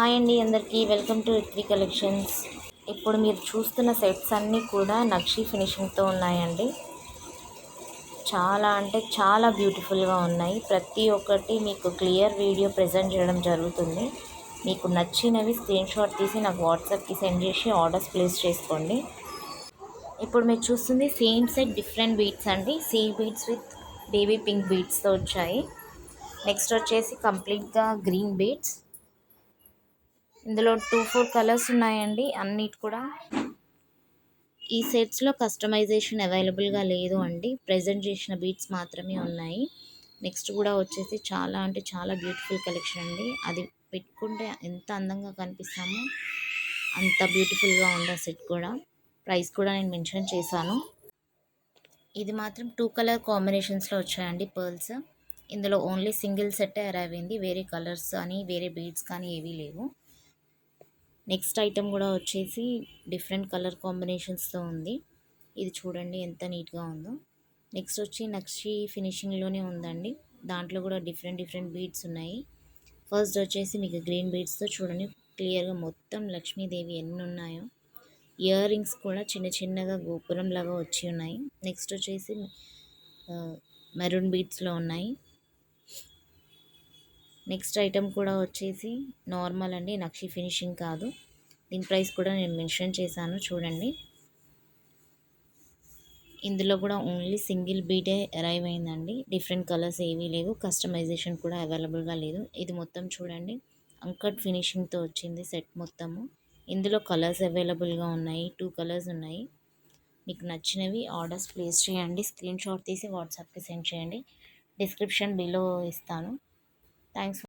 Hi అండి, అందరికీ welcome to three collections. ఇప్పుడు మీరు చూస్తున్న సెట్స్ అన్నీ కూడా నక్షి ఫినిషింగ్తో ఉన్నాయండి. చాలా అంటే చాలా బ్యూటిఫుల్గా ఉన్నాయి. ప్రతి ఒక్కటి మీకు క్లియర్ వీడియో ప్రజెంట్ చేయడం జరుగుతుంది. మీకు నచ్చినవి స్క్రీన్ షాట్ తీసి నాకు వాట్సాప్కి సెండ్ చేసి ఆర్డర్స్ ప్లేస్ చేసుకోండి. ఇప్పుడు మీరు చూస్తుంది సేమ్ సెట్ డిఫరెంట్ బీట్స్ అండి. See beats with baby pink బీట్స్తో వచ్చాయి. నెక్స్ట్ వచ్చేసి కంప్లీట్గా గ్రీన్ బీట్స్. ఇందులో 2-4 కలర్స్ ఉన్నాయండి. అన్నిటి కూడా ఈ సెట్స్లో కస్టమైజేషన్ అవైలబుల్గా లేదు అండి. ప్రజెంట్ చేసిన బీట్స్ మాత్రమే ఉన్నాయి. నెక్స్ట్ కూడా వచ్చేసి చాలా అంటే చాలా బ్యూటిఫుల్ కలెక్షన్ అండి. అది పెట్టుకుంటే ఎంత అందంగా కనిపిస్తామో అంత బ్యూటిఫుల్గా ఉంది సెట్ కూడా. ప్రైస్ కూడా నేను మెన్షన్ చేశాను. ఇది మాత్రం 2 కలర్ కాంబినేషన్స్లో వచ్చాయండి పర్ల్స్. ఇందులో ఓన్లీ సింగిల్ సెట్ అరైవ్ అయింది. వేరే కలర్స్ కానీ వేరే బీడ్స్ కానీ ఏవీ లేవు. నెక్స్ట్ ఐటెం కూడా వచ్చేసి డిఫరెంట్ కలర్ కాంబినేషన్స్తో ఉంది. ఇది చూడండి ఎంత నీట్గా ఉందో. నెక్స్ట్ వచ్చి నక్షి ఫినిషింగ్లోనే ఉందండి. దాంట్లో కూడా డిఫరెంట్ బీడ్స్ ఉన్నాయి. ఫస్ట్ వచ్చేసి మీకు గ్రీన్ బీడ్స్తో చూడండి క్లియర్గా మొత్తం లక్ష్మీదేవి ఎన్ని ఉన్నాయో. ఇయర్ రింగ్స్ కూడా చిన్నగా గోపురం లాగా వచ్చి ఉన్నాయి. నెక్స్ట్ వచ్చేసి మెరూన్ బీడ్స్లో ఉన్నాయి. నెక్స్ట్ ఐటెం కూడా వచ్చేసి నార్మల్ అండి, నక్షి ఫినిషింగ్ కాదు. దీని ప్రైస్ కూడా నేను మెన్షన్ చేశాను చూడండి. ఇందులో కూడా ఓన్లీ సింగిల్ బీటే అరైవ్ అయిందండి. డిఫరెంట్ కలర్స్ ఏవీ లేవు. కస్టమైజేషన్ కూడా అవైలబుల్గా లేదు. ఇది మొత్తం చూడండి అంకట్ ఫినిషింగ్తో వచ్చింది సెట్ మొత్తము. ఇందులో కలర్స్ అవైలబుల్గా ఉన్నాయి. 2 కలర్స్ ఉన్నాయి. మీకు నచ్చినవి ఆర్డర్స్ ప్లేస్ చేయండి. స్క్రీన్ షాట్ తీసి వాట్సాప్కి సెండ్ చేయండి. డిస్క్రిప్షన్ బిలో ఇస్తాను. థ్యాంక్స్.